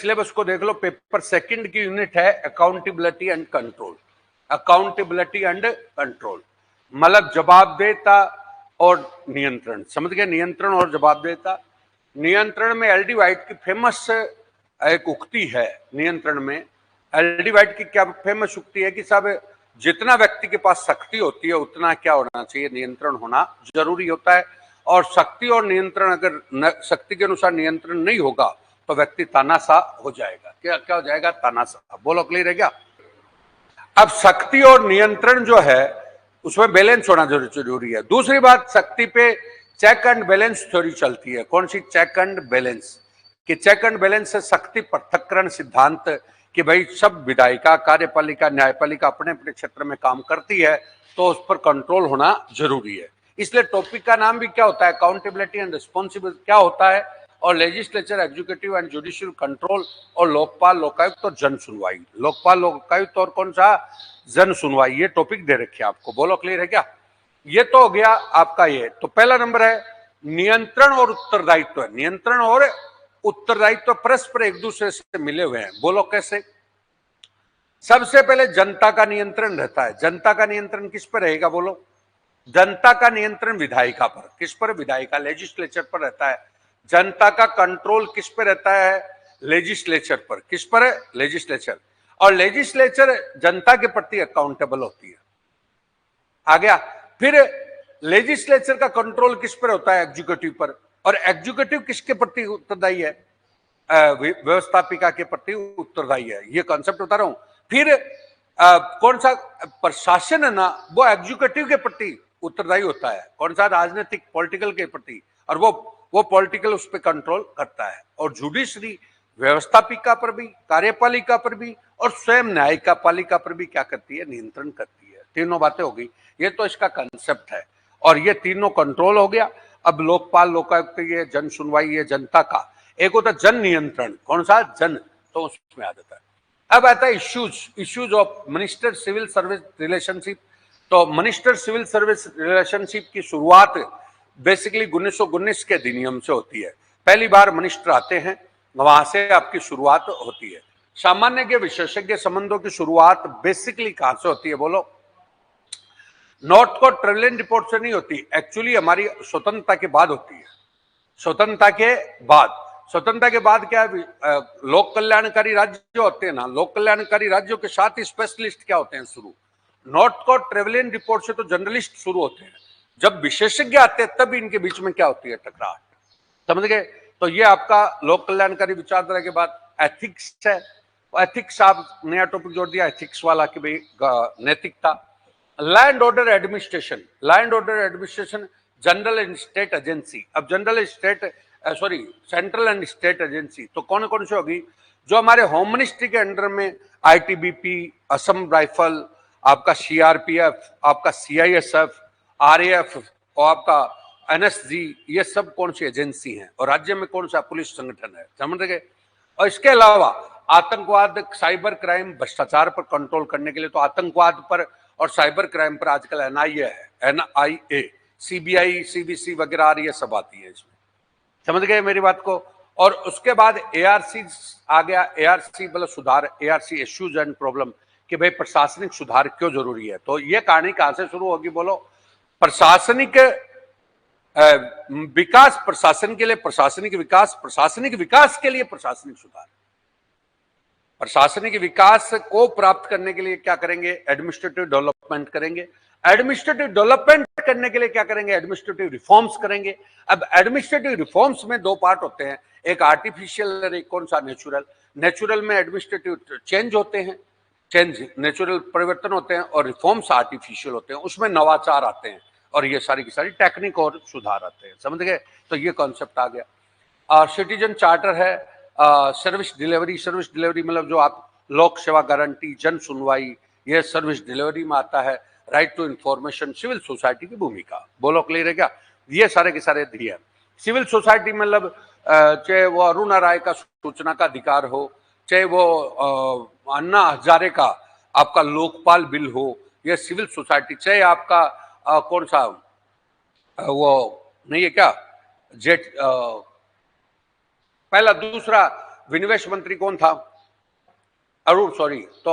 Syllabus को देख लो, paper second की यूनिट है accountability and control. Accountability and control मतलब जवाबदेहिता और नियंत्रण। समझ गए? नियंत्रण और जवाबदेहिता। नियंत्रण में एल डी वाइट की फेमस एक उक्ति है। नियंत्रण में एल डी वाइट की क्या फेमस उक्ति है कि साहब जितना व्यक्ति के पास शक्ति होती है उतना क्या होना चाहिए, नियंत्रण होना जरूरी होता है। और शक्ति और नियंत्रण अगर शक्ति के अनुसार नियंत्रण नहीं होगा तो व्यक्ति तानाशाह हो जाएगा। क्या क्या हो जाएगा? तानाशाह। बोलो, क्लियर है क्या? अब शक्ति और नियंत्रण जो है उसमें बैलेंस होना जरूरी है। दूसरी बात, शक्ति पे चेक एंड बैलेंस थ्योरी चलती है। कौन सी? Check and balance. कि चेक एंड बैलेंस है शक्ति पृथक्करण सिद्धांत कि भाई सब विधायिका, कार्यपालिका, न्यायपालिका अपने अपने क्षेत्र में काम करती है तो उस पर कंट्रोल होना जरूरी है। इसलिए टॉपिक का नाम भी क्या होता है? Accountability and responsibility. क्या होता है? और legislature, executive and judicial control, और लोकपाल, लोकायुक्त और जन सुनवाई। लोकपाल, लोकायुक्त और कौन सा? जन सुनवाई। ये टॉपिक दे रखे आपको। बोलो, क्लियर है क्या? ये तो हो गया आपका। ये तो पहला नंबर है नियंत्रण और उत्तरदायित्व। नियंत्रण और उत्तरदायित्व परस्पर एक दूसरे से मिले हुए हैं। बोलो कैसे? सबसे पहले जनता का नियंत्रण रहता है। जनता का नियंत्रण किस पर रहेगा? बोलो। जनता का नियंत्रण विधायिका पर। किस पर? विधायिका, लेजिस्लेचर पर रहता है। जनता का कंट्रोल किस पर रहता है? लेजिस्लेचर पर। किस पर है? लेजिस्लेचर। और लेजिस्लेचर जनता के प्रति अकाउंटेबल होती है। आ गया। फिर लेजिस्लेचर का कंट्रोल किस पर होता है? एग्जीक्यूटिव पर। और एग्जीक्यूटिव किसके प्रति उत्तरदायी है? व्यवस्थापिका के प्रति उत्तरदायी है। ये कॉन्सेप्ट बता रहा हूं। फिर कौन सा प्रशासन है ना, वो एग्जीक्यूटिव के प्रति उत्तरदायी होता है। कौन सा? राजनीतिक, पॉलिटिकल के प्रति। और वो पॉलिटिकल उस पर कंट्रोल करता है। और जुडिशरी व्यवस्थापिका पर भी, कार्यपालिका पर भी, और स्वयं न्यायिका पालिका पर भी क्या करती है? नियंत्रण करती है। तीनों बातें हो गई। ये तो इसका कंसेप्ट है। और ये तीनों कंट्रोल हो गया। अब लोकपाल, लोकायुक्त, ये जन सुनवाई, ये जनता का। एक होता है जन नियंत्रण। कौन सा? जन। तो उसमें आ जाता है। अब आता है issues of minister civil service relationship. तो मिनिस्टर सिविल सर्विस रिलेशनशिप की शुरुआत बेसिकली 1919 के अधिनियम से होती है। पहली बार मिनिस्टर आते हैं, वहां से आपकी शुरुआत होती है। सामान्य के विशेषज्ञ संबंधों की शुरुआत बेसिकली कहां से होती है? बोलो। नॉर्थ को ट्रेवलिंग रिपोर्ट से नहीं होती, एक्चुअली हमारी स्वतंत्रता के बाद होती है। स्वतंत्रता के बाद। स्वतंत्रता के बाद क्या है? लोक कल्याणकारी राज्य होते हैं ना, लोक कल्याणकारी राज्यों के साथ ही स्पेशलिस्ट क्या होते हैं? शुरू। नॉर्थ को ट्रेवलिंग रिपोर्ट से तो जर्नलिस्ट शुरू होते हैं। जब विशेषज्ञ आते हैं तब इनके बीच में क्या होती है? टकराहट। समझ गए? तो ये आपका लोक कल्याणकारी विचारधारा के बाद एथिक्स है। एथिक्स आप नया टॉपिक जोड़ दिया, एथिक्स वाला कि भाई नैतिकता। Land order administration. Land order administration general and state agency. अब general state central and state agency तो कौन कौन सी होगी? जो हमारे होम मिनिस्ट्री के अंडर में आईटीबीपी, असम राइफल, आपका सीआरपीएफ, आपका सीआईएसएफ, आरएएफ और आपका एनएसजी, ये सब कौन सी एजेंसी हैं? और राज्य में कौन सा पुलिस संगठन है? समझ गए? और इसके अलावा आतंकवाद, साइबर क्राइम, भ्रष्टाचार पर कंट्रोल करने के लिए तो आतंकवाद पर और साइबर क्राइम पर आजकल एनआईए है, एनआईए, सीबीआई, सीबीसी वगैरह आ रही है, सब आती है इसमें। समझ गए मेरी बात को? और उसके बाद एआरसी आ गया। एआरसी मतलब सुधार, एआरसी इश्यूज एंड प्रॉब्लम कि भाई प्रशासनिक सुधार क्यों जरूरी है। तो ये कहानी कहां से शुरू होगी? बोलो। प्रशासनिक विकास, प्रशासन के लिए प्रशासनिक विकास, प्रशासनिक विकास के लिए प्रशासनिक सुधार। प्रशासनिक विकास को प्राप्त करने के लिए क्या करेंगे? एडमिनिस्ट्रेटिव डेवलपमेंट करेंगे। एडमिनिस्ट्रेटिव डेवलपमेंट करने के लिए क्या करेंगे? एडमिनिस्ट्रेटिव रिफॉर्म्स करेंगे। अब एडमिनिस्ट्रेटिव रिफॉर्म्स में दो पार्ट होते हैं, एक आर्टिफिशियल और एक कौन सा? नेचुरल। नेचुरल में एडमिनिस्ट्रेटिव चेंज होते हैं, चेंज नेचुरल परिवर्तन होते हैं, और रिफॉर्म्स आर्टिफिशियल होते हैं, उसमें नवाचार आते हैं और ये सारी की सारी टेक्निक और सुधार आते हैं। समझ गए? तो ये कॉन्सेप्ट आ गया। सिटीजन चार्टर है। Service delivery. सर्विस डिलीवरी मतलब जो आप लोक सेवा गारंटी, जन सुनवाई, ये सर्विस डिलीवरी में आता है। Right to information, civil society की भूमिका। बोलो, क्लियर है क्या? ये सारे के सारे दिए। सिविल सोसाइटी मतलब चाहे वो अरुणा राय का सूचना का अधिकार हो, चाहे वो अन्ना हजारे का आपका लोकपाल बिल हो, ये सिविल सोसाइटी, चाहे आपका कौन सा वो नहीं है क्या? जेट पहला, दूसरा विनिवेश मंत्री कौन था? अरुण सॉरी, तो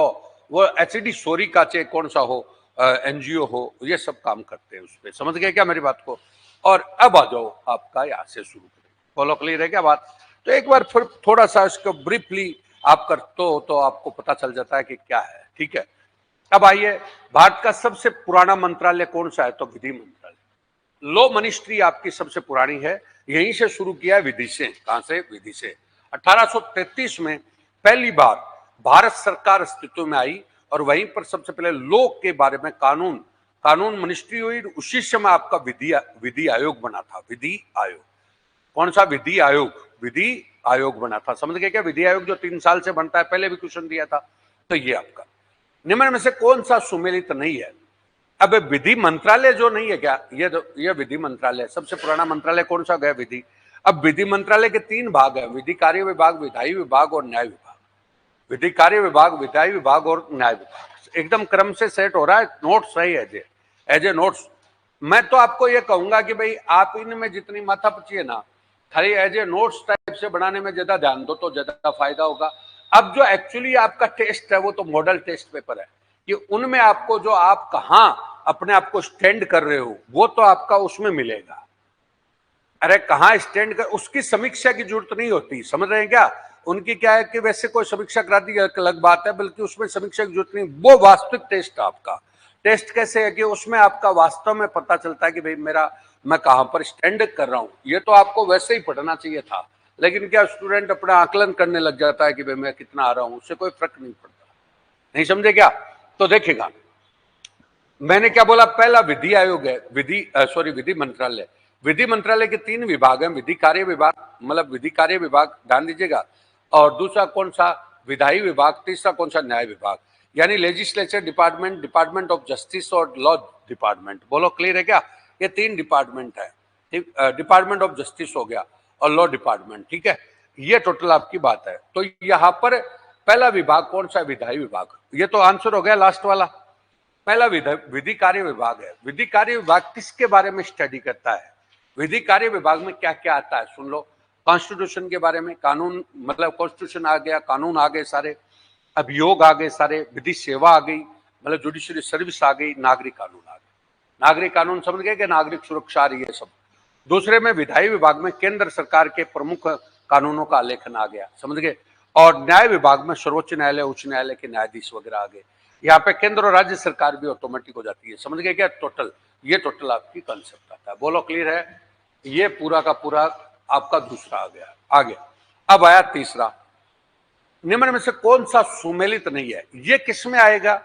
वो एचडी सोरी का चाहे कौन सा हो एनजीओ हो, ये सब काम करते हैं उस पर। समझ गए क्या मेरी बात को? और अब आ जाओ आपका यहाँ से शुरू करें, फॉलो क्लियर है क्या बात? तो एक बार फिर थोड़ा सा इसको ब्रीफली आप कर तो आपको पता चल जाता है कि क्या है। ठीक है, अब आइए, भारत का सबसे पुराना मंत्रालय कौन सा है? तो विधि मंत्रालय। लॉ मिनिस्ट्री आपकी सबसे पुरानी है, यहीं से शुरू किया है, विधि से। कहां से? विधि से। 1833 में पहली बार भारत सरकार अस्तित्व में आई और वहीं पर सबसे पहले लॉ के बारे में कानून मिनिस्ट्री हुई। उसी समय आपका विधि आयोग बना था। विधि आयोग कौन सा? विधि आयोग। विधि आयोग बना था। समझ गए क्या? विधि आयोग जो 3 साल से बनता है, पहले भी क्वेश्चन दिया था। तो ये आपका निम्न में से कौन सा सुमेलित नहीं है? अब विधि मंत्रालय जो नहीं है क्या, ये विधि मंत्रालय सबसे पुराना मंत्रालय कौन सा गया? विधि। अब विधि मंत्रालय के 3 भाग है, विधि कार्य विभाग, विधायी विभाग और न्याय विभाग। विधि कार्य विभाग, विधायी विभाग और न्याय विभाग एकदम क्रम से सेट हो रहा है। नोट्स सही एज ए नोट्स। मैं तो आपको ये कहूंगा कि भाई आप इनमें जितनी माथापच्ची है ना, खाली एज ए नोट्स टाइप से बनाने में ज्यादा ध्यान दो तो ज्यादा फायदा होगा। अब जो एक्चुअली आपका टेस्ट है वो तो मॉडल टेस्ट पेपर है, कि उनमें आपको जो आप कहां अपने आप को स्टैंड कर रहे हो वो तो आपका उसमें मिलेगा। अरे कहां स्टैंड कर, उसकी समीक्षा की जरूरत नहीं होती। समझ रहे हैं क्या? उनकी क्या है कि वैसे कोई समीक्षा करा दी अलग बात है, बल्कि उसमें समीक्षा की जरूरत नहीं। वो वास्तविक टेस्ट आपका टेस्ट कैसे है कि उसमें आपका वास्तव में पता चलता है कि भाई मैं कहां पर स्टैंड कर रहा हूं। ये तो आपको वैसे ही पढ़ना चाहिए था, लेकिन क्या स्टूडेंट अपना आकलन करने लग जाता है कि भाई मैं कितना आ रहा हूं, उससे कोई फर्क नहीं पड़ता। नहीं समझे क्या? तो देखिएगा, मैंने क्या बोला? पहला विधि आयोग है, विधि मंत्रालय। विधि मंत्रालय के 3 विभाग हैं, विधि कार्य विभाग, मतलब विधि कार्य विभाग, ध्यान दीजिएगा, और दूसरा कौन सा? विधायी विभाग। तीसरा कौन सा? न्याय विभाग, यानी legislature department, department of justice और लॉ डिपार्टमेंट। बोलो क्लियर है क्या? ये 3 डिपार्टमेंट है। डिपार्टमेंट ऑफ जस्टिस हो गया और लॉ डिपार्टमेंट। ठीक है, ये टोटल आपकी बात है। तो यहां पर पहला विभाग कौन सा? विधायी विभाग। ये तो आंसर हो गया लास्ट वाला। पहला विधि कार्य विभाग है। विधि कार्य विभाग किसके बारे में स्टडी करता है? विधि कार्य विभाग में क्या क्या आता है सुन लो। कॉन्स्टिट्यूशन के बारे में, कानून, मतलब कॉन्स्टिट्यूशन आ गया, कानून आ गए सारे, अभियोग आ गए सारे, विधि सेवा आ गई, मतलब जुडिशियरी सर्विस आ गई, नागरिक कानून आ गए। नागरिक कानून समझ गए कि नागरिक सुरक्षा आ रही है सब। दूसरे में विधायी विभाग में केंद्र सरकार के प्रमुख कानूनों का आलेखन आ गया। समझ गए? और न्याय विभाग में सर्वोच्च न्यायालय, उच्च न्यायालय के न्यायाधीश वगैरह आ गए। यहाँ पे केंद्र और राज्य सरकार भी ऑटोमेटिक हो जाती है। समझ गए क्या? टोटल ये टोटल आपकी कंसेप्ट आता है। बोलो क्लियर है? ये पूरा का पूरा आपका दूसरा आ गया। आगे अब आया तीसरा। निम्न में से कौन सा सुमेलित नहीं है? ये किस में आएगा?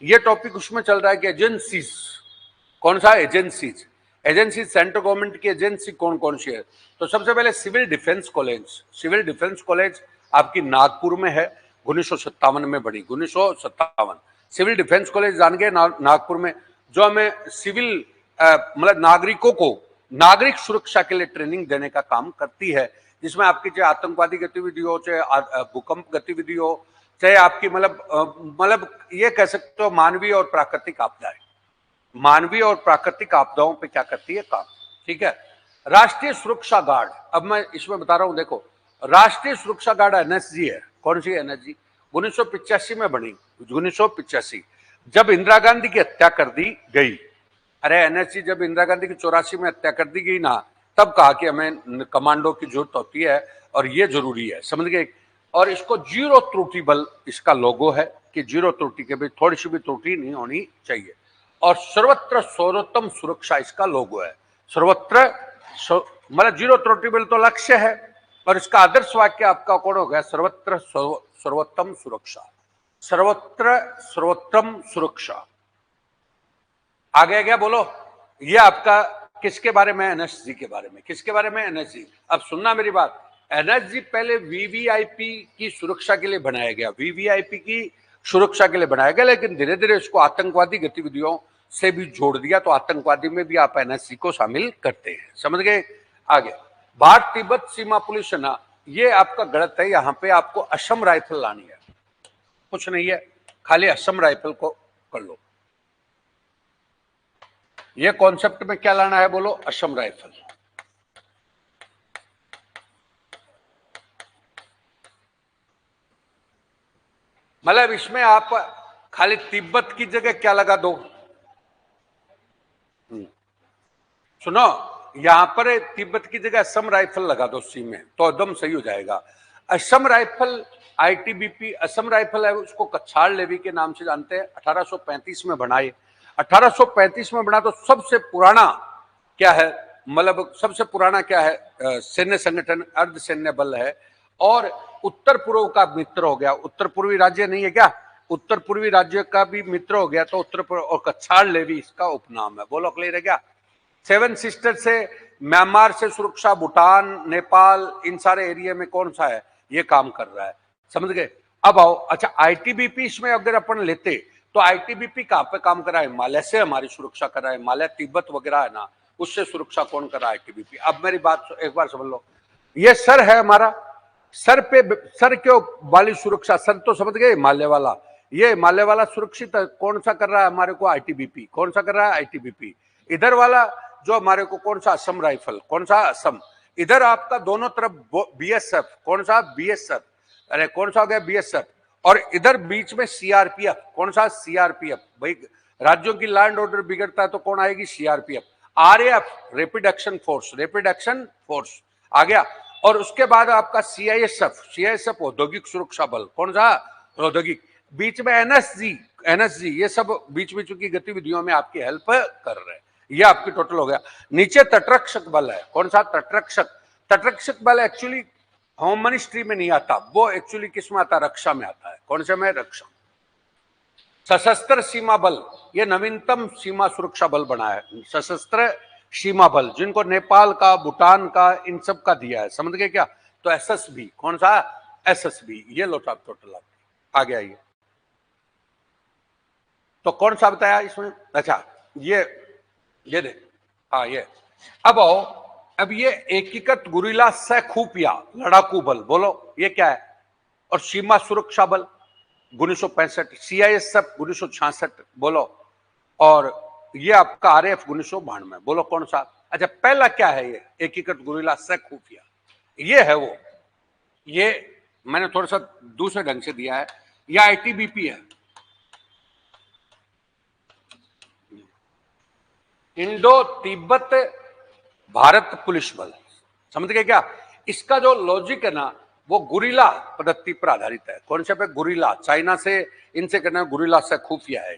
ये टॉपिक उसमें चल रहा है कि एजेंसीज। कौन सा? एजेंसीज। एजेंसी सेंट्रल गवर्नमेंट की एजेंसी कौन कौन सी है? तो सबसे पहले civil defence college. Civil defence college आपकी नागपुर में है, 1957 में बनी, 1957। सिविल डिफेंस कॉलेज जान गए नागपुर में, जो हमें सिविल मतलब नागरिकों को नागरिक सुरक्षा के लिए ट्रेनिंग देने का काम करती है, जिसमें आपकी चाहे आतंकवादी गतिविधि हो, चाहे भूकंप गतिविधि हो, चाहे आपकी मतलब ये कह सकते हो मानवीय और प्राकृतिक आपदाएं। मानवीय और प्राकृतिक आपदाओं पे क्या करती है काम। ठीक है। राष्ट्रीय सुरक्षा गार्ड, अब मैं इसमें बता रहा हूं, देखो राष्ट्रीय सुरक्षा गार्ड एनएसजी है। कौन सी एनएसजी? 1985 में बनी, 1985, जब इंदिरा गांधी की हत्या कर दी गई। अरे एनएसजी जब इंदिरा गांधी की 84 में हत्या कर दी गई ना, तब कहा कि हमें कमांडो की जरूरत होती है और ये जरूरी है। समझ गए? और इसको जीरो त्रुटि बल इसका लोगो है, कि जीरो त्रुटि के भी थोड़ी सी भी त्रुटि नहीं होनी चाहिए। और सर्वत्र सर्वोत्तम सुरक्षा इसका लोगो है। सर्वत्र मतलब जीरो त्रुटि बल तो लक्ष्य है, और इसका आदर्श वाक्य आपका कौन हो गया? सर्वत्र सर्वोत्तम सुरक्षा। सर्वत्र सर्वोत्तम सुरक्षा। आगे क्या बोलो? ये आपका किसके बारे में? एनएसजी के बारे में। किसके बारे में? एनएसजी। अब सुनना मेरी बात, एनएसजी पहले वीवीआईपी की सुरक्षा के लिए बनाया गया, वीवीआईपी की सुरक्षा के लिए बनाया गया, लेकिन धीरे धीरे इसको आतंकवादी गतिविधियों से भी जोड़ दिया, तो आतंकवादी में भी आप एनएसजी को शामिल करते हैं। समझ गए? आगे भारत तिब्बत सीमा पुलिस है ना, ये आपका गलत है। यहां पे आपको असम राइफल लानी है, कुछ नहीं है, खाली असम राइफल को कर लो। ये कॉन्सेप्ट में क्या लाना है बोलो? असम राइफल। मतलब इसमें आप खाली तिब्बत की जगह क्या लगा दो, सुनो, यहां पर तिब्बत की जगह असम राइफल लगा दो सी में, तो एकदम सही हो जाएगा। Assam rifle ITBP Assam rifle है, उसको कछाड़ लेवी के नाम से जानते हैं। 1835 में बनाए, 1835 में बना, तो सबसे पुराना क्या है, मतलब सबसे पुराना क्या है, सैन्य संगठन अर्ध सैन्य बल है। और उत्तर पूर्व का मित्र हो गया, उत्तर पूर्वी राज्य नहीं है क्या, उत्तर पूर्वी राज्य का भी मित्र हो गया, तो उत्तर पूर्व, और कछाड़ लेवी इसका उपनाम है। बोलो क्लियर है क्या। सेवन सिस्टर से, म्यांमार से सुरक्षा, भूटान, नेपाल, इन सारे एरिया में कौन सा है, ये काम कर रहा है, समझ गए। अब आओ, अच्छा आईटीबीपी इसमें अगर अपन लेते, तो आईटीबीपी कहां पे काम कर रहा है, हिमालय से हमारी सुरक्षा कर रहा है, हिमालय तिब्बत वगैरह है ना, उससे सुरक्षा कौन कर रहा है, आईटीबीपी। अब मेरी बात एक बार समझ लो, ये सर है हमारा, सर पे, सर क्यों वाली सुरक्षा, सर तो समझ गए हिमालय वाला, ये हिमालय वाला सुरक्षित कौन सा कर रहा है हमारे को, आईटीबीपी। कौन सा कर रहा है, आईटीबीपी। इधर वाला जो हमारे को कौन सा, असम राइफल, कौन सा, असम। इधर आपका दोनों तरफ बीएसएफ, कौन सा, बीएसएफ, अरे कौन सा हो गया, बीएसएफ। और इधर बीच में सीआरपीएफ, कौन सा, सीआरपीएफ। भाई राज्यों की लैंड ऑर्डर बिगड़ता है तो कौन आएगी, CRPF. RAF, rapid action force, rapid action force आ गया। और उसके बाद आपका सीआईएसएफ, सीआईएसएफ औद्योगिक सुरक्षा बल, कौन सा, औद्योगिक। बीच में एनएसजी, एनएसजी, ये सब बीच बीच की गतिविधियों में आपकी हेल्प कर रहे हैं। ये आपकी टोटल हो गया। नीचे तटरक्षक बल है, कौन सा, तटरक्षक। तटरक्षक बल एक्चुअली होम मिनिस्ट्री में नहीं आता, वो एक्चुअली किस में आता, रक्षा में आता है। कौन से में, रक्षा। सशस्त्र सीमा बल, ये नवीनतम सीमा सुरक्षा बल बना है, सशस्त्र सीमा बल, जिनको नेपाल का, भूटान का, इन सब का दिया है, समझ गए क्या। तो एसएसबी, कौन सा, एसएसबी। ये लो टोटल आगे आइए। तो कौन सा बताया इसमें, अच्छा ये दे, हाँ ये। अब आओ, अब ये एकीकृत गुरिल्ला सह खुफिया लड़ाकू बल, बोलो ये क्या है। और सीमा सुरक्षा बल 1965, सीआईएसएफ 1966, बोलो। और ये आपका आरएफ 1992, बोलो कौन सा। अच्छा पहला क्या है, ये एकीकृत गुरिल्ला सह खुफिया, ये है वो, ये मैंने थोड़ा सा दूसरे ढंग से दिया है, यह आईटीबीपी है, इंडो तिब्बत भारत पुलिस बल, समझ गए क्या। इसका जो लॉजिक है ना, वो गुरिल्ला पद्धति पर आधारित है। कौन से पे, गुरिल्ला, चाइना से इनसे करना, गुरिल्ला से खुफिया है,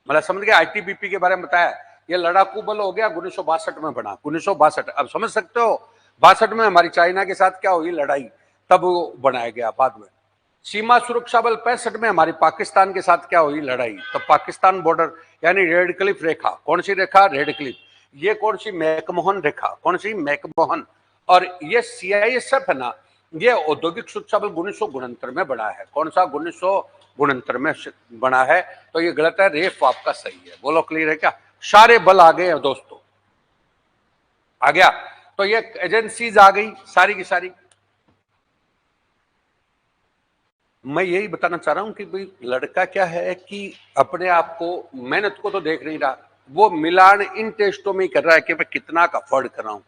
मतलब समझ गए। आईटीबीपी के बारे में बताया, ये लड़ाकू बल हो गया 1962 में बना, 1962। अब समझ सकते हो 62 में हमारी चाइना के साथ क्या हुई लड़ाई, तब वो बनाया गया बाद में। सीमा सुरक्षा बल 65 में हमारी पाकिस्तान के साथ क्या हुई लड़ाई, तो पाकिस्तान बॉर्डर, यानी रेड क्लिफ रेखा, कौन सी रेखा, रेड क्लिफ। ये कौन सी, मैकमोहन रेखा, कौन सी, मैकमोहन। और ये सीआईएसएफ है ना, ये औद्योगिक सुरक्षा बल 1969 में बना है, कौन सा, 1969 में बना है। तो ये गलत है, रेफ आपका सही है, बोलो क्लियर है क्या। सारे बल आ गए हैं दोस्तों, आ गया। तो ये एजेंसीज आ गई सारी की सारी। मैं यही बताना चाह रहा हूं कि भाई लड़का क्या है कि अपने आप को, मेहनत को तो देख नहीं रहा, वो मिलान इन टेस्टों में ही कर रहा है कि मैं कितना का अफोर्ड कर रहा हूं।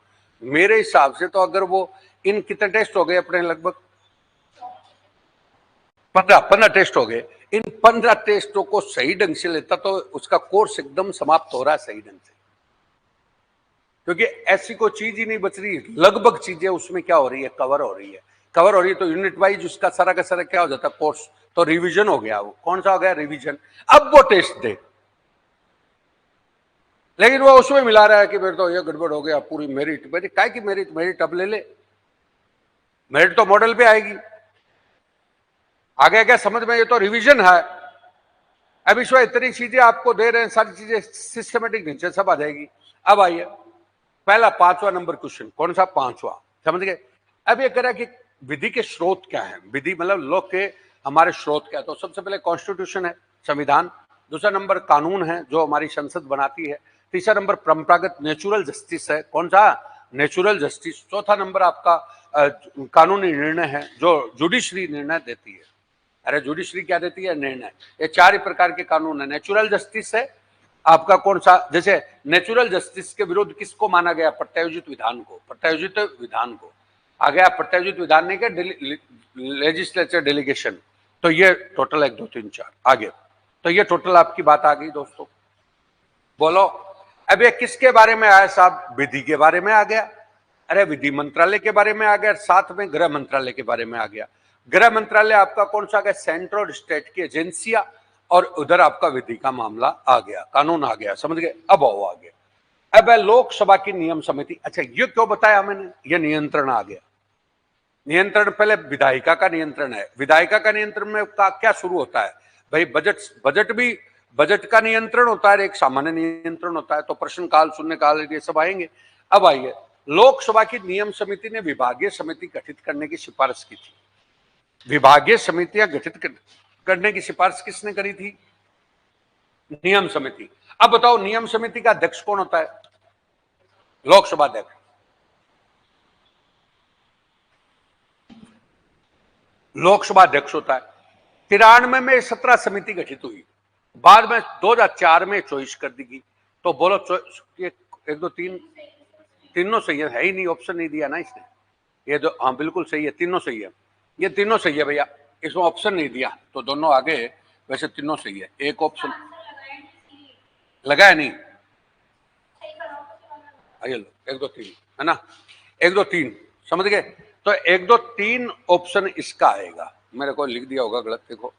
मेरे हिसाब से तो अगर वो, इन कितने टेस्ट हो गए अपने, लगभग 15 टेस्ट हो गए। इन 15 टेस्टों को सही ढंग से लेता तो उसका कोर्स एकदम समाप्त हो रहा है सही ढंग से, क्योंकि ऐसी कोई चीज ही नहीं बच रही, लगभग चीजें उसमें क्या हो रही है, कवर हो रही है, कवर हो रही है। तो यूनिट वाइज उसका सारा का सारा क्या हो जाता है, कोर्स तो रिवीजन हो गया। वो कौन सा हो गया, रिवीजन। अब वो टेस्ट दे, लेकिन वो उसमें मिला रहा है कि मेरे तो ये गड़बड़ हो गया, पूरी मेरिट, मेरी काय की मेरिट, मेरिट अब ले ले, मेरिट तो मॉडल पे आएगी। आगे क्या समझ में, ये तो रिवीजन है। अब इसमें इतनी चीजें आपको दे रहे हैं, सारी चीजें सिस्टमेटिक नीचे सब आ जाएगी। अब आइए पहला 5वां नंबर क्वेश्चन, कौन सा, 5वां, समझ गए। अब ये करा कि विधि के स्रोत क्या है, विधि मतलब लॉ के हमारे स्रोत क्या है। तो सबसे पहले कॉन्स्टिट्यूशन है, संविधान। दूसरा नंबर कानून है जो हमारी संसद बनाती है। तीसरा नंबर परंपरागत नेचुरल जस्टिस है, कौन सा, नेचुरल जस्टिस। चौथा नंबर आपका कानूनी निर्णय है जो जुडिशरी निर्णय देती है। अरे जुडिशरी क्या देती है, निर्णय। ये 4 ही प्रकार के कानून है। नेचुरल जस्टिस है आपका कौन सा, जैसे नेचुरल जस्टिस के विरुद्ध किसको माना गया, प्रत्यायोजित विधान को, प्रत्यायोजित विधान को। आ गया प्रत्यायोजित विधान नहीं क्या, लेजिस्लेचर डेलीगेशन, तो ये टोटल 1 2 3 4 आगे, तो ये टोटल आपकी बात आ गई दोस्तों। बोलो अब ये किसके बारे में आया साहब? विधि के बारे में आ गया, अरे विधि मंत्रालय के बारे में आ गया, साथ में गृह मंत्रालय के बारे में आ गया। गृह मंत्रालय आपका कौन सा आ गया? सेंट्रल और स्टेट की एजेंसियां, और उधर आपका विधि का मामला आ गया, कानून आ गया, समझ गए? अब आओ आगे। अब है लोकसभा की नियम समिति। अच्छा ये क्यों बताया मैंने? ये नियंत्रण आ गया। नियंत्रण पहले विधायिका का नियंत्रण है। विधायिका का नियंत्रण में क्या शुरू होता है भाई? बजट का नियंत्रण होता है, एक सामान्य नियंत्रण होता है, तो प्रश्नकाल, शून्यकाल, ये सब आएंगे। अब आइए, लोकसभा की नियम समिति ने विभागीय समिति गठित करने की सिफारिश की थी। विभागीय समितियां गठित करने की सिफारिश किसने करी थी? नियम समिति। अब बताओ नियम समिति का अध्यक्ष कौन होता है? लोकसभा अध्यक्ष। लोकसभा अध्यक्ष होता है। 93 में 17 समिति गठित हुई, बाद में 2004 में 24 कर दी गई। तो बोलो 1 2 3 तीनों सही है ही नहीं, ऑप्शन नहीं दिया ना इसने। ये जो, हाँ बिल्कुल सही है, तीनों सही है, ये तीनों सही है भैया, इसमें ऑप्शन नहीं दिया तो दोनों आगे, वैसे तीनों सही है, एक ऑप्शन लगाया नहीं। आइए लो 1 2 3 है ना, 1 2 3 समझ गए? तो 1 2 3 ऑप्शन इसका आएगा। मेरे को लिख दिया होगा गलत, देखो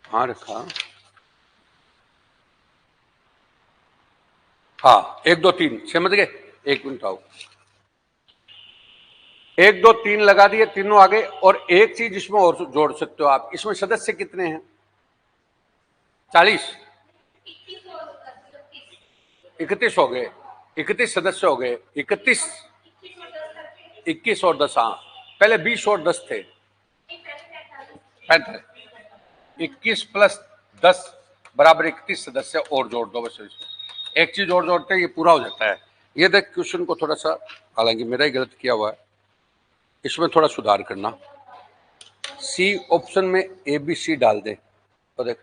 हाँ रखा, हाँ 1 2 3 समझ गए? 1 मिनट आओ, 1 2 3 लगा दिए, तीनों आगे। और एक चीज इसमें और जोड़ सकते हो आप, इसमें सदस्य कितने हैं? 40, 31 हो गए, 31 सदस्य हो गए, 31, 21 और 10, हाँ पहले 20 और 10 थे, 35, 21 प्लस 10 बराबर 31 सदस्य और जोड़ दो, बस एक चीज और जोड़ते हैं, ये पूरा हो जाता है। ये देख क्वेश्चन को थोड़ा सा, हालांकि मेरा ही गलत किया हुआ है, इसमें थोड़ा सुधार करना। सी ऑप्शन में ABC डाल दे, तो देख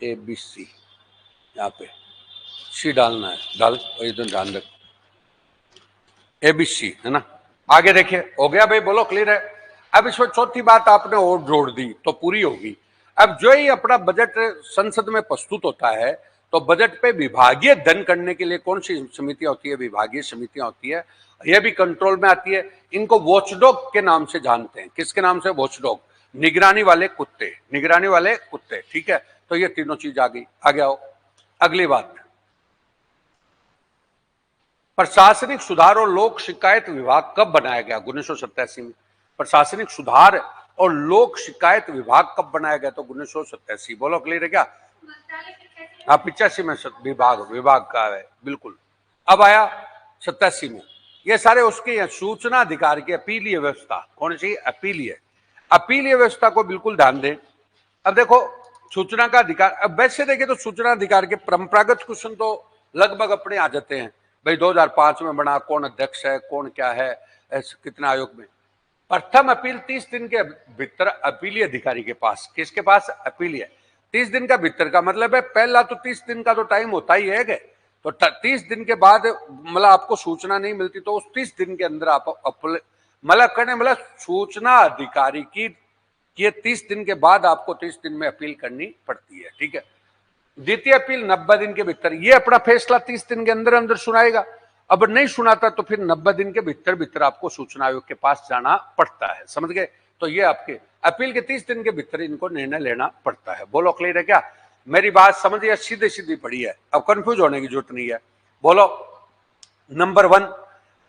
ABC यहाँ पे सी डालना है, डाल, एकदम ध्यान रख, ABC है ना। आगे देखिए, हो गया भाई, बोलो क्लियर है? अब इसमें चौथी बात आपने और जोड़ दी तो पूरी होगी। अब जो ही अपना बजट संसद में प्रस्तुत होता है, तो बजट पे विभागीय धन करने के लिए कौन सी समितियां होती है? विभागीय समितियां होती है। यह भी कंट्रोल में आती है। इनको वॉचडॉग के नाम से जानते हैं। किसके नाम से? वॉचडॉग, निगरानी वाले कुत्ते, निगरानी वाले कुत्ते, ठीक है। तो ये तीनों चीज आ गई। आगे आओ, अगली बात, प्रशासनिक सुधार और लोक शिकायत विभाग कब बनाया गया? 1987 में। प्रशासनिक सुधार और लोक शिकायत विभाग कब बनाया गया? तो 1987। बोलो क्लियर है क्या? हाँ 85 में विभाग का है, बिल्कुल। अब आया 87 में, ये सारे उसके हैं। सूचना अधिकार की अपीलीय व्यवस्था, कौन सी? अपीलीय, अपीलीय व्यवस्था को बिल्कुल ध्यान दें। अब देखो सूचना का अधिकार, अब वैसे देखें तो सूचना अधिकार के परंपरागत क्वेश्चन तो लगभग अपने आ जाते हैं भाई। 2005 में बना, कौन अध्यक्ष है, कौन क्या है, कितना आयोग में। प्रथम अपील 30 दिन के भीतर अपीलीय अधिकारी के पास। किसके पास? अपीलीय। 30 दिन का भीतर का मतलब है पहला तो 30 दिन का तो टाइम होता ही है, तो 30 दिन के बाद मतलब आपको सूचना नहीं मिलती तो उस 30 दिन के अंदर आप मतलब करने, मतलब सूचना अधिकारी की ये 30 दिन के बाद आपको 30 दिन में अपील करनी पड़ती है, ठीक है। द्वितीय अपील 90 दिन के भीतर, ये अपना फैसला 30 दिन के अंदर अंदर सुनाएगा। अब नहीं सुनाता तो फिर 90 दिन के भीतर भीतर आपको सूचना आयोग के पास जाना पड़ता है, समझ गए? तो ये आपके अपील के 30 दिन के भीतर इनको निर्णय लेना पड़ता है। बोलो क्लियर है क्या? मेरी बात समझिए, सीधे सीधी पड़ी है, अब कंफ्यूज होने की जरूरत नहीं है। बोलो नंबर 1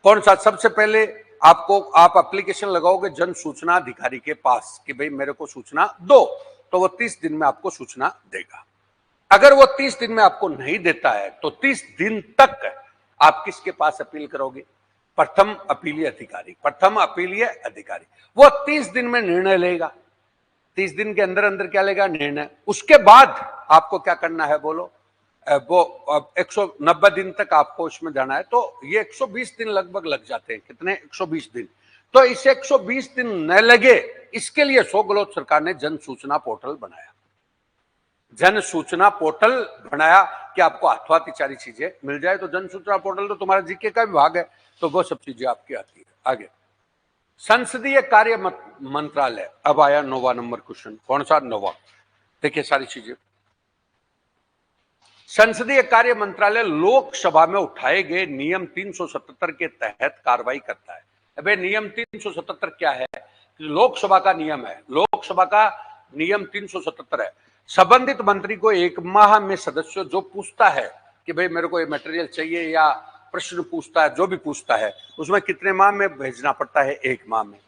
कौन सा? सबसे पहले आपको, आप एप्लीकेशन लगाओगे जन सूचना अधिकारी के पास कि भाई मेरे को सूचना दो, तो वो 30 दिन में आपको सूचना देगा। अगर वो 30 दिन में आपको नहीं देता है तो 30 दिन तक आप किसके पास अपील करोगे? प्रथम अपीलीय अधिकारी। प्रथम अपीलीय अधिकारी वो 30 दिन में निर्णय लेगा। 30 दिन के अंदर अंदर क्या लेगा? निर्णय। उसके बाद आपको क्या करना है? बोलो। वो 190 दिन तक आपको इसमें जाना है, तो ये 120 दिन लगभग लग जाते हैं। कितने? 120 दिन। तो इसे 120 दिन न लगे इसके लिए अशोक गहलोत सरकार ने जन सूचना पोर्टल बनाया। जन सूचना पोर्टल बनाया, कि आपको हाथों सारी चीजें मिल जाए। तो जन सूचना पोर्टल तो तुम्हारा जीके का विभाग है, तो वो सब चीजें आपकी आती है। आगे, संसदीय कार्य मंत्रालय, अब आया 9वां नंबर क्वेश्चन। कौन सा? 9वां। देखिए सारी चीजें। संसदीय कार्य मंत्रालय लोकसभा में उठाए गए नियम 377 के तहत कार्रवाई करता है। अबे नियम 377 क्या है? लोकसभा का नियम है, लोकसभा का नियम 377 है। संबंधित मंत्री को 1 माह में सदस्य जो पूछता है कि भाई मेरे को ये मटेरियल चाहिए, या प्रश्न पूछता है, जो भी पूछता है, उसमें कितने माह में भेजना पड़ता है? 1 माह में।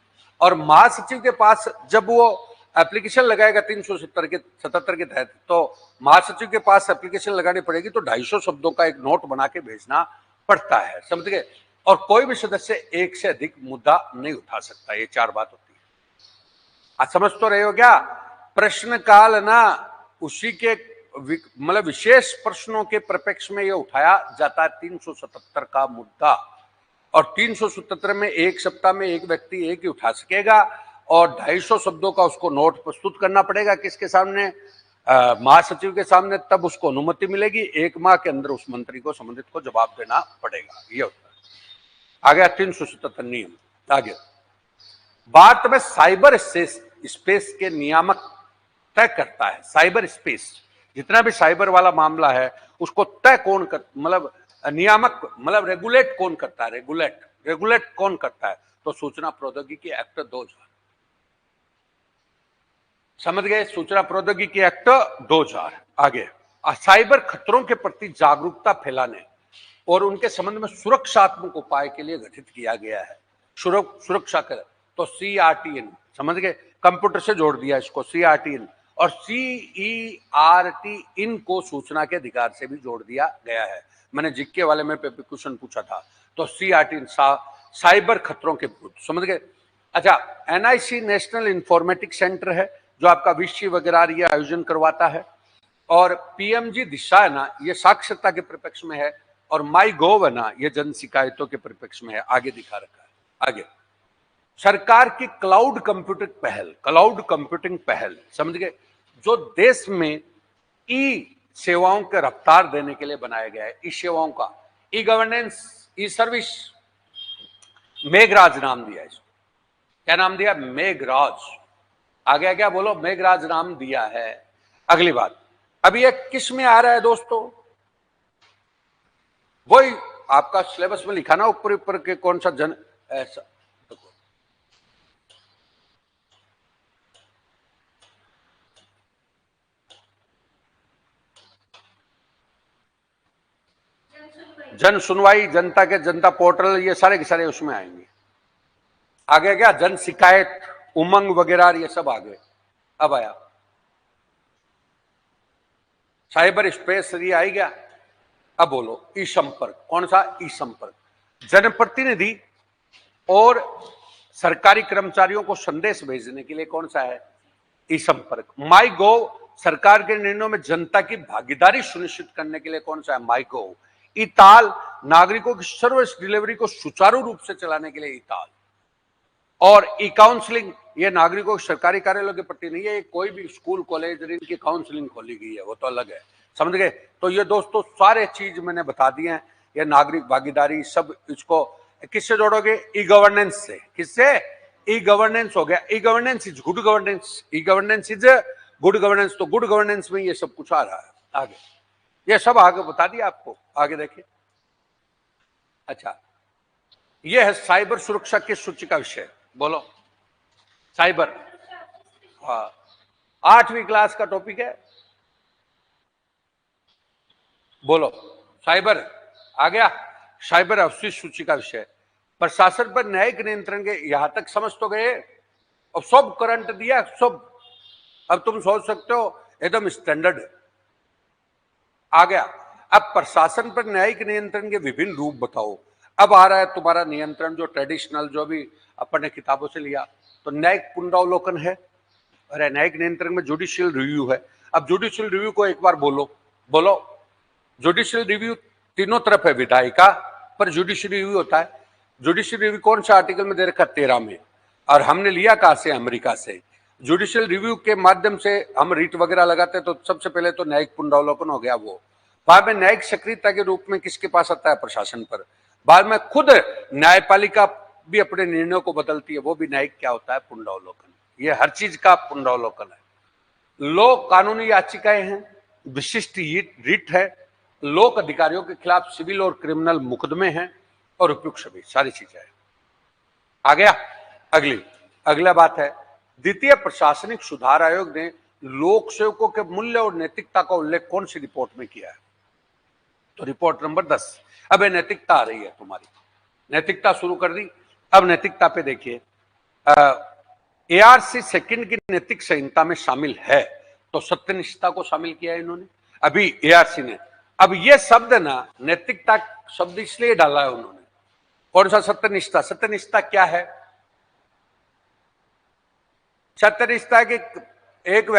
और महासचिव के पास जब वो एप्लीकेशन लगाएगा 377 के तहत, तो महासचिव के पास एप्लीकेशन लगानी पड़ेगी, तो 250 शब्दों का एक नोट बना के भेजना पड़ता है, समझ गए? और कोई भी सदस्य एक से अधिक मुद्दा नहीं उठा सकता। ये 4 बात होती है। आज समझ तो रहे हो क्या? प्रश्न काल ना उसी के मतलब विशेष प्रश्नों के परिप्रेक्ष्य में ये उठाया जाता है 377 का मुद्दा। और 377 में एक सप्ताह में एक व्यक्ति एक ही उठा सकेगा, और 250 शब्दों का उसको नोट प्रस्तुत करना पड़ेगा। किसके सामने? महासचिव के सामने। तब उसको अनुमति मिलेगी। 1 माह के अंदर उस मंत्री को, संबंधित को जवाब देना पड़ेगा। ये होता है। आ गया 377 नियम। आगे, भारत में साइबर स्पेस के नियामक तय करता है। साइबर स्पेस, जितना भी साइबर वाला मामला है उसको तय कौन कर, मतलब नियामक, मतलब रेगुलेट कौन करता है? रेगुलेट कौन करता है? तो सूचना प्रौद्योगिकी एक्ट 2000। समझ गए? सूचना प्रौद्योगिकी एक्ट 2000। आगे, साइबर खतरों के प्रति जागरूकता फैलाने और उनके संबंध में सुरक्षात्मक उपाय के लिए गठित किया गया है। सुरक्षा कर, तो CRTN, समझ गए? कंप्यूटर से जोड़ दिया इसको, CRTN। और CERT इन को सूचना के अधिकार से भी जोड़ दिया गया है। मैंने जीके वाले में पेपर क्वेश्चन पूछा था, तो CRTN साइबर खतरों के विरुद्ध, समझ गए? अच्छा, NIC नेशनल इंफॉर्मेटिक्स सेंटर है, जो आपका विषय वगैरह ये आयोजन करवाता है। और PMG दिशा है ना, ये साक्षरता के परिप्रेक्ष्य में है। और माई गोव है ना, ये जन शिकायतों के परिप्रेक्ष्य में है। आगे दिखा रखा है। आगे, सरकार की क्लाउड कंप्यूटिंग पहल, समझ गए? जो देश में ई सेवाओं के रफ्तार देने के लिए बनाया गया है। ई सेवाओं का, ई गवर्नेंस, ई सर्विस, मेघराज नाम दिया इसको। क्या नाम दिया? मेघराज। आगे क्या बोलो? मेघराज नाम दिया है। अगली बात, अब ये किस में आ रहा है दोस्तों? वही आपका सिलेबस में लिखा ना ऊपर ऊपर के, कौन सा जन ऐसा। जन सुनवाई, जनता के जनता पोर्टल, ये सारे के सारे उसमें आएंगे। आगे क्या? जन शिकायत, उमंग वगैरह, ये सब आगे। अब आया साइबर स्पेस, ये आई गया। अब बोलो ई संपर्क। कौन सा? ई संपर्क, जनप्रतिनिधि और सरकारी कर्मचारियों को संदेश भेजने के लिए कौन सा है? ई संपर्क। माई गोव, सरकार के निर्णयों में जनता की भागीदारी सुनिश्चित करने के लिए कौन सा है? माई गोव। ई ताल, नागरिकों की सर्विस डिलीवरी को सुचारू रूप से चलाने के लिए ई ताल। और ई काउंसलिंग, ये नागरिकों के सरकारी कार्यालयों के प्रति नहीं है, कोई भी स्कूल कॉलेज इनकी काउंसलिंग खोली गई है, वो तो अलग है, समझ गए? तो ये दोस्तों सारे चीज मैंने बता दिए हैं। ये नागरिक भागीदारी सब, इसको किससे जोड़ोगे? ई गवर्नेंस से। किससे? ई गवर्नेंस हो गया। E governance is good governance, e governance is good governance. तो गुड गवर्नेंस में ये सब कुछ आ रहा है। आगे ये सब आगे बता दिया आपको। आगे देखिए। अच्छा, ये है साइबर सुरक्षा की सूची का विषय। बोलो साइबर, हाँ 8वीं क्लास का टॉपिक है। बोलो साइबर आ गया। साइबर अवशेष सूची का विषय, प्रशासन पर न्यायिक नियंत्रण के, यहां तक समझ तो गए। अब सब करंट दिया सब। अब तुम सोच सकते हो एकदम स्टैंडर्ड आ गया। अब प्रशासन पर न्यायिक नियंत्रण के विभिन्न रूप बताओ। अब आ रहा है तुम्हारा नियंत्रण, जो ट्रेडिशनल, जो भी अपन ने किताबों से लिया। तो न्यायिक पुनरावलोकन है, अरे न्यायिक नियंत्रण में जुडिशियल रिव्यू है। अब जुडिशियल रिव्यू को एक बार बोलो, बोलो। जुडिशियल रिव्यू तीनों तरफ है, विधायिका पर जुडिशियल रिव्यू होता है। जुडिशियल रिव्यू कौन सा आर्टिकल में दे रखा? 13 में। और हमने लिया कहां से? अमेरिका से। जुडिशियल रिव्यू के माध्यम से हम रीट वगैरह लगाते हैं, तो सबसे पहले तो न्यायिक पुनरावलोकन हो गया वो। बाद में न्यायिक सक्रियता के रूप में किसके पास आता है? प्रशासन पर। बाद में खुद न्यायपालिका भी अपने निर्णयों को बदलती है, वो भी न्यायिक क्या होता है? पुनरावलोकन। ये हर चीज का पुनरावलोकन है। लोक कानूनी याचिकाएं हैं, विशिष्ट रिट है, लोक अधिकारियों के खिलाफ सिविल और क्रिमिनल मुकदमे हैं, और उपयुक्त सभी सारी चीजें हैं। आ गया अगला बात है, द्वितीय प्रशासनिक सुधार आयोग ने लोक सेवकों के मूल्य और नैतिकता का उल्लेख कौन सी रिपोर्ट में किया है? तो रिपोर्ट नंबर 10। अब ये नैतिकता आ रही है तुम्हारी, नैतिकता शुरू कर दी। अब नैतिकता पे देखिए, ARC सेकंड की नैतिक संहिता में शामिल है, तो सत्यनिष्ठा को शामिल किया है इन्होंने अभी ARC ने। अब ये शब्द ना, नैतिकता शब्द इसलिए डाला है उन्होंने। कौन सा? सत्यनिष्ठा। सत्यनिष्ठा क्या है? सत्यनिष्ठा के एक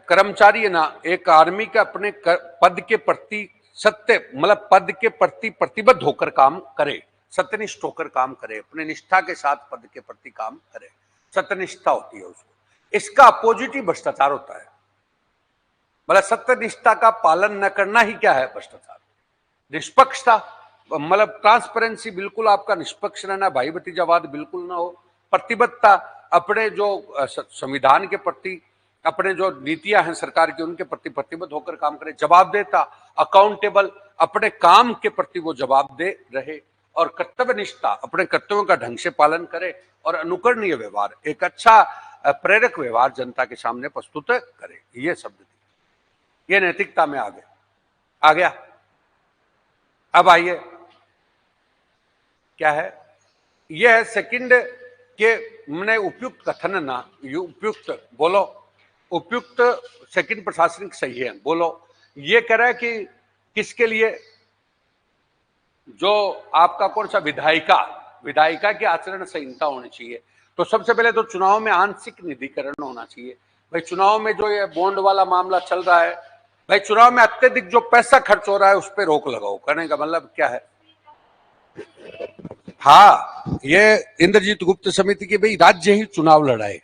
कर्मचारी है ना, एक आर्मी के अपने पद के प्रति सत्य, मतलब पद के प्रति प्रतिबद्ध होकर काम करे, सत्यनिष्ठ होकर काम करे, अपने निष्ठा के साथ पद के प्रति काम करे, सत्यनिष्ठा होती है उसको। इसका अपोजिट ही भ्रष्टाचार होता है। मतलब सत्यनिष्ठा का पालन न करना ही क्या है? भ्रष्टाचार। निष्पक्षता, मतलब ट्रांसपेरेंसी, बिल्कुल आपका निष्पक्ष रहना, भाई भतीजावाद बिल्कुल ना हो। प्रतिबद्धता, अपने जो संविधान के प्रति, अपने जो नीतियां हैं सरकार की, उनके प्रति प्रतिबद्ध होकर काम करे। जवाबदेहता, अकाउंटेबल, अपने काम के प्रति वो जवाबदेह रहे। और कर्तव्यनिष्ठता, अपने कर्तव्यों का ढंग से पालन करे। और अनुकरणीय व्यवहार, एक अच्छा प्रेरक व्यवहार जनता के सामने प्रस्तुत करे। ये शब्द ये नैतिकता में आ गया। अब आइए, क्या है? यह है सेकंड के मैंने उपयुक्त कथन ना, उपयुक्त बोलो, उपयुक्त सेकंड प्रशासनिक सही है बोलो। ये कह रहा है कि किसके लिए? जो आपका कौन सा विधायिका की आचरण संहिता होनी चाहिए। तो सबसे पहले तो चुनाव में आंशिक निधिकरण होना चाहिए। भाई चुनाव में जो ये बॉन्ड वाला मामला चल रहा है, भाई चुनाव में अत्यधिक जो पैसा खर्च हो रहा है उस पर रोक लगाओ। करने का मतलब क्या है? हाँ, ये इंद्रजीत गुप्त समिति की भाई राज्य ही चुनाव लड़ाए।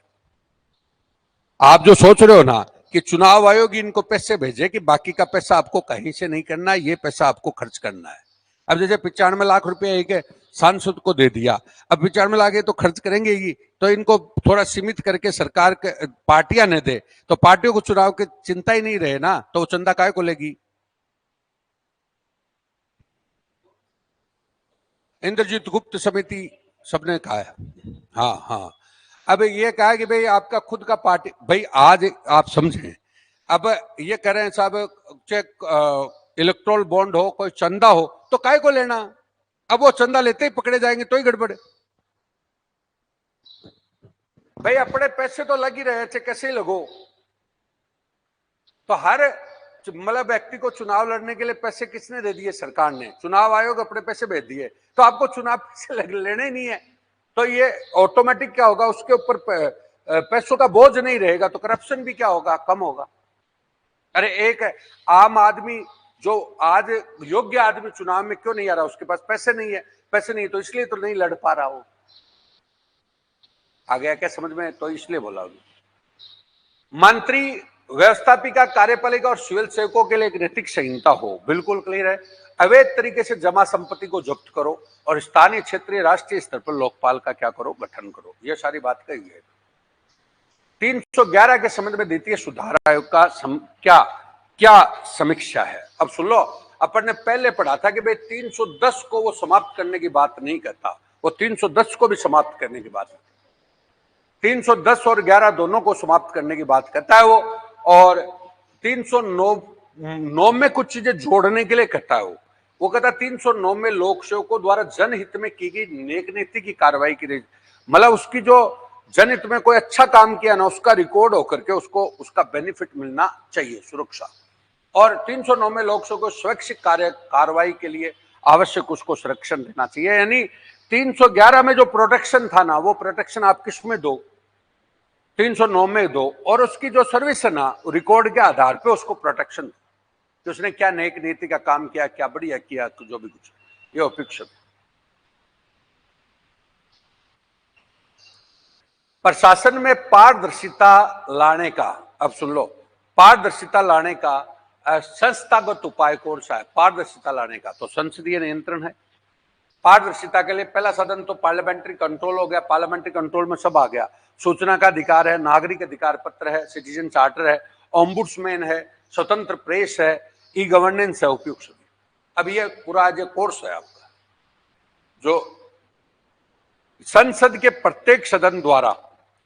आप जो सोच रहे हो ना कि चुनाव आयोग इनको पैसे भेजे कि बाकी का पैसा आपको कहीं से नहीं करना है, ये पैसा आपको खर्च करना है। अब जैसे 95 लाख रुपए एक सांसद को दे दिया, अब 95 लाख तो खर्च करेंगे ही, तो इनको थोड़ा सीमित करके सरकार के पार्टियां न दे, तो पार्टियों को चुनाव की चिंता ही नहीं रहे ना, तो वो चंदा काय को लेगी? इंद्रजीत गुप्त समिति सबने कहा है। हाँ। अब ये कहा है कि भाई आपका खुद का पार्टी, भाई आज आप समझें, अब ये कह रहे हैं साहब चेक इलेक्ट्रोल बॉन्ड हो, कोई चंदा हो, तो काय को लेना? अब वो चंदा लेते ही पकड़े जाएंगे तो ही गड़बड़। भाई अपने पैसे तो लग ही रहे थे, कैसे लगो? तो हर मतलब व्यक्ति को चुनाव लड़ने के लिए पैसे किसने दे दिए? सरकार ने। चुनाव आयोग अपने पैसे भेज दिए, तो आपको चुनाव पैसे लेने नहीं है, तो ये ऑटोमेटिक क्या होगा? उसके ऊपर पैसों का बोझ नहीं रहेगा, तो करप्शन भी क्या होगा? कम होगा। अरे एक आम आदमी, जो आज योग्य आदमी चुनाव में क्यों नहीं आ रहा? उसके पास पैसे नहीं है। पैसे नहीं तो इसलिए तो नहीं लड़ पा रहा हो। आ गया क्या समझ में? तो इसलिए बोला। मंत्री, व्यवस्थापिका, कार्यपालिका और सिविल सेवकों के लिए एक नैतिक संहिता हो, बिल्कुल क्लियर है। अवैध तरीके से जमा संपत्ति को जब्त करो और स्थानीय, क्षेत्रीय, राष्ट्रीय स्तर पर लोकपाल का क्या करो? गठन करो। ये सारी बात कही है। 311 के संबंध में द्वितीय सुधार आयोग का क्या समीक्षा है? अब सुन लो, अपन ने पहले पढ़ा था कि भाई 310 को वो समाप्त करने की बात नहीं करता, वो 310 को भी समाप्त करने की बात, 310 और 11 दोनों को समाप्त करने की बात करता है वो, और 309 में कुछ चीजें जोड़ने के लिए कहता है वो कहता है 309 में लोक सेवकों द्वारा जनहित में की गई नेक नीति की कार्रवाई की, मतलब उसकी जो जनहित में कोई अच्छा काम किया ना, उसका रिकॉर्ड होकर के उसको उसका बेनिफिट मिलना चाहिए, सुरक्षा। और 309 में लोक सेवकों को स्वैच्छिक कार्रवाई के लिए आवश्यक उसको संरक्षण देना चाहिए। यानी 311 में जो प्रोटेक्शन था ना, वो प्रोटेक्शन आप किस में दो? 309 में दो, और उसकी जो सर्विस है ना, रिकॉर्ड के आधार पे उसको प्रोटेक्शन, कि उसने क्या नेक नीति का काम किया, क्या बढ़िया किया, जो भी कुछ, ये उपयुक्त। प्रशासन में पारदर्शिता लाने का, अब सुन लो, पारदर्शिता लाने का संस्थागत उपाय कौन सा है पारदर्शिता लाने का? तो संसदीय नियंत्रण है। पारदर्शिता के लिए पहला साधन तो पार्लियामेंट्री कंट्रोल हो गया। पार्लियामेंट्री कंट्रोल में सब आ गया। सूचना का अधिकार है, नागरिक अधिकार पत्र है, सिटीजन चार्टर है, ओम्बुड्समैन है, स्वतंत्र प्रेस है, ई गवर्नेंस है, उपयुक्त सभी। अब ये पूरा जो कोर्स है आपका, जो संसद के प्रत्येक सदन द्वारा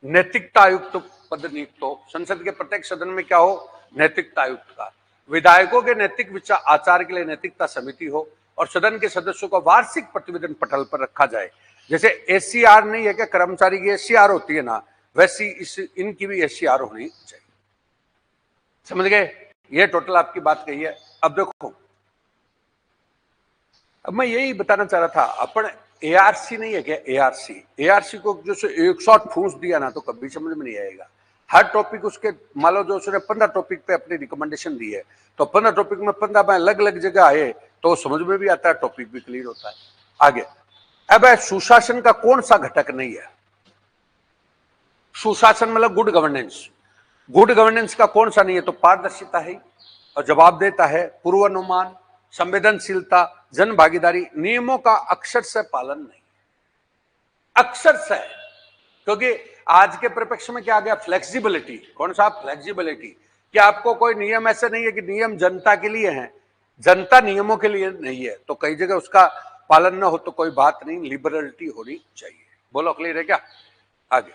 नैतिकता आयुक्त पद नियुक्त हो। संसद के प्रत्येक सदन में क्या हो? नैतिकता आयुक्त का। विधायकों के नैतिक विचार आचार के लिए नैतिकता समिति हो और सदन के सदस्यों को वार्षिक प्रतिवेदन पटल पर रखा जाए। जैसे एससीआर नहीं है क्या, कर्मचारी की एससीआर होती है ना, वैसी इनकी भी एससीआर होनी चाहिए। समझ गए? ये टोटल आपकी बात कही है। अब देखो, अब मैं यही बताना चाह रहा था, अपन एआरसी नहीं है क्या? एआरसी को जो 100 ठूंस दिया ना तो कभी समझ में नहीं आएगा। हर टॉपिक उसके, मान लो जो उसने 15 टॉपिक पे अपनी रिकमेंडेशन दी है, तो 15 टॉपिक में 15 में अलग अलग जगह आए तो समझ में भी आता है, टॉपिक भी क्लियर होता है। आगे, अब सुशासन का कौन सा घटक नहीं है? सुशासन मतलब गुड गवर्नेंस। गुड गवर्नेंस का कौन सा नहीं है? तो पारदर्शिता है और जवाबदेता है, पूर्वानुमान, संवेदनशीलता, जन भागीदारी, नियमों का अक्षर से पालन नहीं, अक्षर से। क्योंकि आज के परिप्रेक्ष्य में क्या आ गया? फ्लेक्सिबिलिटी। कौन सा? फ्लेक्सिबिलिटी। कि आपको कोई नियम ऐसे नहीं है कि नियम जनता के लिए हैं, जनता नियमों के लिए नहीं है, तो कई जगह उसका पालन न हो तो कोई बात नहीं, लिबरलिटी होनी चाहिए। बोलो, क्लियर है क्या? आगे,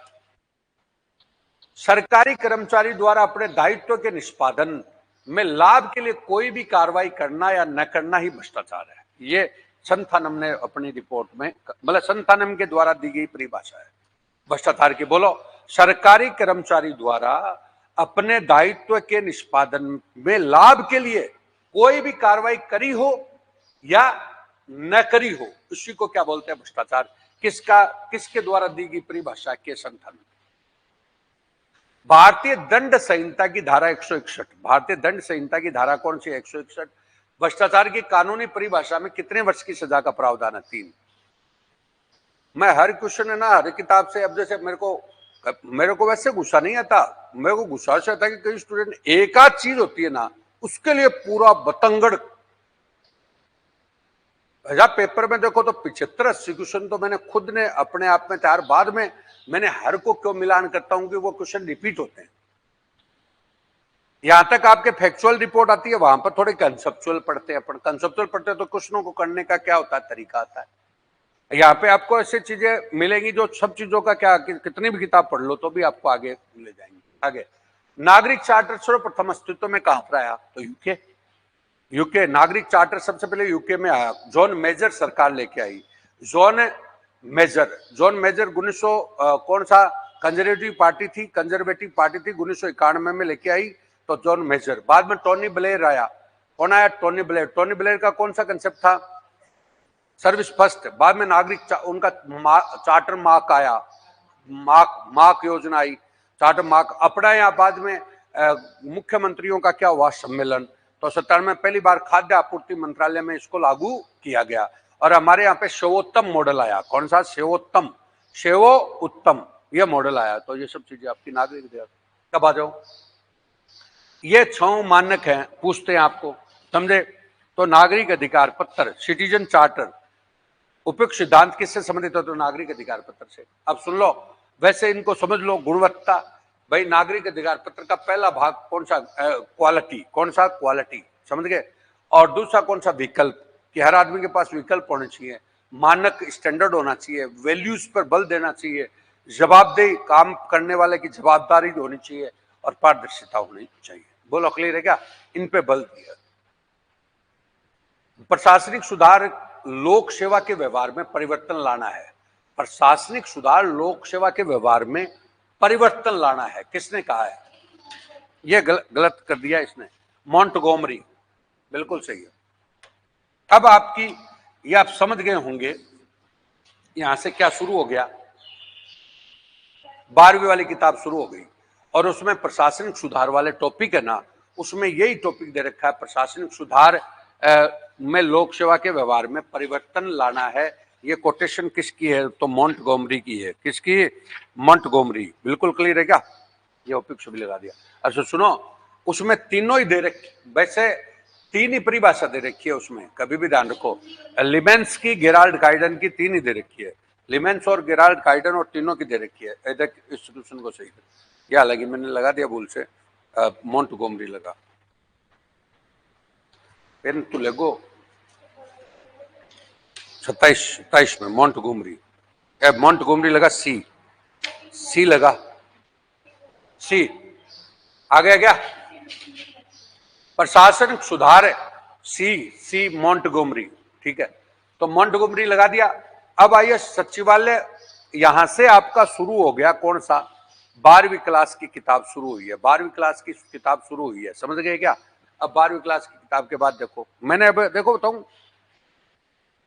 सरकारी कर्मचारी द्वारा अपने दायित्व के निष्पादन में लाभ के लिए कोई भी कार्रवाई करना या न करना ही भ्रष्टाचार है। ये संथानम ने अपनी रिपोर्ट में, मतलब संथानम के द्वारा दी गई परिभाषा है भ्रष्टाचार की। बोलो, सरकारी कर्मचारी द्वारा अपने दायित्व के निष्पादन में लाभ के लिए कोई भी कार्रवाई करी हो या न करी हो, उसी को क्या बोलते हैं? भ्रष्टाचार। किसके द्वारा दी गई परिभाषा? के संथानम। भारतीय दंड संहिता की धारा 161। भारतीय दंड संहिता की धारा कौन सी है? 161। भ्रष्टाचार की कानूनी परिभाषा में कितने वर्ष की सजा का प्रावधान है? 3। मैं हर क्वेश्चन है ना, हर किताब से, अब जैसे मेरे को वैसे गुस्सा नहीं आता, मेरे को गुस्सा से आता है कि कई स्टूडेंट एक आध चीज होती है ना उसके लिए पूरा बतंगड़। पेपर में देखो तो 75-80 क्वेश्चन तो मैंने खुद ने अपने आप में तैयार, बाद में मैंने हर को क्यों मिलान करता हूं कि वो क्वेश्चन रिपीट होते हैं। यहां तक आपके फैक्चुअल रिपोर्ट आती है, वहां पर थोड़े कंसेप्चुअल पढ़ते हैं। अपन कंसेप्चुअल पढ़ते हैं तो क्वेश्चनों को करने का क्या होता है? तरीका आता है। यहाँ पे आपको ऐसी चीजें मिलेंगी जो सब चीजों का क्या, कितनी भी किताब पढ़ लो तो भी आपको आगे ले जाएंगे। आगे, नागरिक चार्टर सर्वप्रथम अस्तित्व में कहां पर आया? तो यूके। नागरिक चार्टर सबसे पहले यूके में आया। जॉन मेजर सरकार लेके आई। जॉन मेजर 1900 कौन सा कंजर्वेटिव पार्टी थी? 1991 में लेके आई तो जॉन मेजर। बाद में टोनी ब्लेयर आया। कौन आया? टोनी ब्लेयर का कौन सा कंसेप्ट था? Service first. बाद में नागरिक उनका चार्टर मार्क आया, मार्क योजना आई, चार्टर मार्क अपनाया। बाद में मुख्यमंत्रियों का क्या हुआ? सम्मेलन। तो 97 में पहली बार खाद्य आपूर्ति मंत्रालय में इसको लागू किया गया और हमारे यहाँ पे सेवोत्तम मॉडल आया। कौन सा? सेवो उत्तम ये मॉडल आया। तो ये सब चीजें आपकी नागरिक अधिकार। कब आ जाओ, ये 6 मानक हैं, पूछते हैं आपको, समझे? तो नागरिक अधिकार पत्र, सिटीजन चार्टर, उपयुक्त सिद्धांत किससे संबंधित हो? तो नागरिक अधिकार पत्र से। अब सुन लो, वैसे इनको समझ लो। गुणवत्ता, भाई नागरिक अधिकार पत्र का पहला भाग कौन सा? क्वालिटी। कौन सा? क्वालिटी, समझ गए? और दूसरा कौन सा? विकल्प, कि हर आदमी के पास विकल्प होने चाहिए, मानक स्टैंडर्ड होना चाहिए, वैल्यूज पर बल देना चाहिए, जवाबदेही, काम करने वाले की जवाबदारी होनी चाहिए और पारदर्शिता होनी चाहिए। बोलो, क्लियर है क्या? इन पे बल दिया। प्रशासनिक सुधार लोक सेवा के व्यवहार में परिवर्तन लाना है। प्रशासनिक सुधार लोक सेवा के व्यवहार में परिवर्तन लाना है। किसने कहा है? यह गलत कर दिया इसने, मॉन्टगोमरी। बिल्कुल सही है। अब आपकी, ये आप समझ गए होंगे यहां से क्या शुरू हो गया। 12वीं वाली किताब शुरू हो गई और उसमें प्रशासनिक सुधार वाले टॉपिक है ना, उसमें यही टॉपिक दे रखा है, प्रशासनिक सुधार में लोक सेवा के व्यवहार में परिवर्तन लाना है। ये कोटेशन किसकी है? तो मॉन्टगोमरी की है। किसकी? मॉन्टगोमरी। बिल्कुल क्लियर है क्या? ये उपयुक्त भी लगा दिया। अच्छा सुनो, उसमें तीनों ही दे रखी, वैसे तीन ही परिभाषा दे रखी है उसमें, कभी भी ध्यान रखो। लिमेंस की, गेराल्ड गाइडन की, तीन ही दे रखी है। लिमेंस और गेराल्ड गाइडन और तीनों की दे रखी है। एडेक इंस्टीट्यूशन को सही है। या लगी, मैंने लगा दिया भूल से, मोंटगोमरी लगा, पेन तो लगो 27 में मोंटगोमरी, मोंटगोमरी लगा, सी लगा, सी आ गया क्या? प्रशासनिक सुधार है, सी मोंटगोमरी, ठीक है। तो मोंटगोमरी लगा दिया। अब आइए सचिवालय, यहां से आपका शुरू हो गया कौन सा? 12वीं क्लास की किताब शुरू हुई है। 12वीं क्लास की किताब शुरू हुई है, समझ गए क्या? अब 12वीं क्लास की किताब के बाद देखो, मैंने अब देखो बताऊं,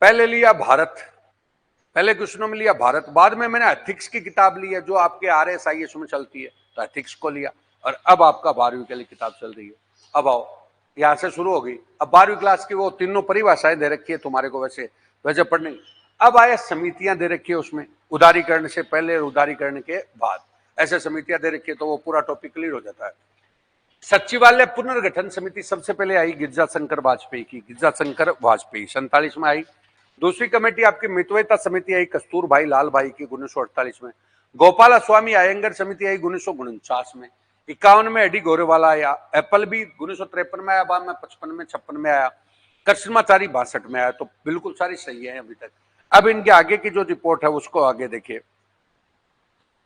पहले लिया भारत, पहले क्वेश्चनों में लिया भारत, बाद में मैंने एथिक्स की किताब ली है जो आपके RSIS में चलती है, तो एथिक्स को लिया। और अब आपका 12वीं के लिए किताब चल रही है। अब आओ, यहां से शुरू हो गई। अब 12वीं क्लास की वो तीनों परिभाषाएं दे रखी है तुम्हारे को, वैसे पढ़ने। अब आया समितियां दे रखी है उसमें, उदारीकरण से पहले और उदारीकरण के बाद, ऐसे समितियां दे रखी है, तो वो पूरा टॉपिक क्लियर हो जाता है। सचिवालय पुनर्गठन समिति सबसे पहले आई गिरजा शंकर वाजपेयी की, गिरजा शंकर वाजपेयी 47 में आई। दूसरी कमेटी आपकी मितव्ययिता समिति आई कस्तूरभाई लाल भाई की 1948 में। गोपाला स्वामी अयंगर समिति आई 1949 में। 51 में एडी गोरेवाला आया। एप्पल भी 1953 में आया, बाद में 55 में 56 में आया। कृष्णमाचारी 62 में आया। तो बिल्कुल सारी सही है अभी तक। अब इनके आगे की जो रिपोर्ट है उसको आगे देखिए।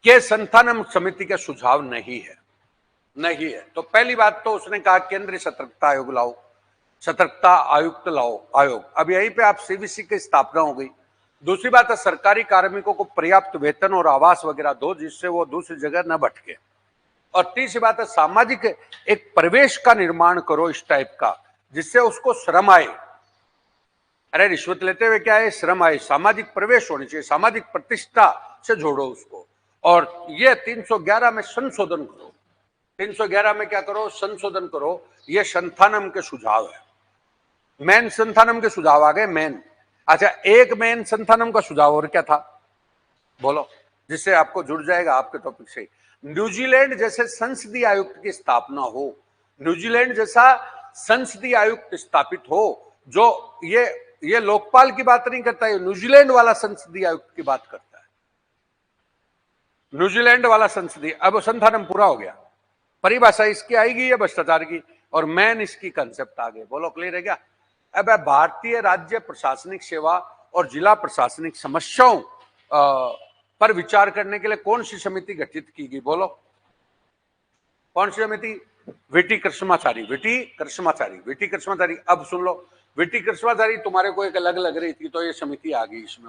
के संथानम समिति के सुझाव नहीं है, नहीं है। तो पहली बात तो उसने कहा केंद्रीय सतर्कता आयोग लाओ, सतर्कता आयुक्त लाओ, आयोग। अब यहीं पे आप CVC की स्थापना हो गई। दूसरी बात है सरकारी कार्मिकों को पर्याप्त वेतन और आवास वगैरह दो जिससे वो दूसरी जगह न भटके। और तीसरी बात है सामाजिक एक परिवेश का निर्माण करो इस टाइप का जिससे उसको श्रम आए। अरे रिश्वत लेते हुए क्या है, श्रम आए, सामाजिक प्रवेश होनी चाहिए, सामाजिक प्रतिष्ठा से जोड़ो उसको। और ये 311 में संशोधन करो, 311 में क्या करो, संशोधन करो। ये संथानम के सुझाव है, मेन संथानम के सुझाव आ गए, मेन। अच्छा, एक मेन संथानम का सुझाव और क्या था बोलो, जिससे आपको जुड़ जाएगा आपके टॉपिक से। न्यूजीलैंड जैसे संसदीय आयुक्त की स्थापना हो, न्यूजीलैंड जैसा संसदीय आयुक्त स्थापित हो, जो ये लोकपाल की बात नहीं करता, ये न्यूजीलैंड वाला संसदीय आयुक्त की बात करता है, न्यूजीलैंड वाला संसदीय। अब संथानम पूरा हो गया, परिभाषा इसकी आएगी है भ्रष्टाचार की, और मैन इसकी कंसेप्ट आ गए। बोलो क्लियर है क्या? अब भारतीय राज्य प्रशासनिक सेवा और जिला प्रशासनिक समस्याओं पर विचार करने के लिए कौन सी समिति गठित की गई? बोलो कौन सी समिति? VT Krishnamachari, VT Krishnamachari. अब सुन लो, वीटी कृष्णमाचारी तुम्हारे को एक अलग लग रही थी, तो ये समिति आ गई इसमें।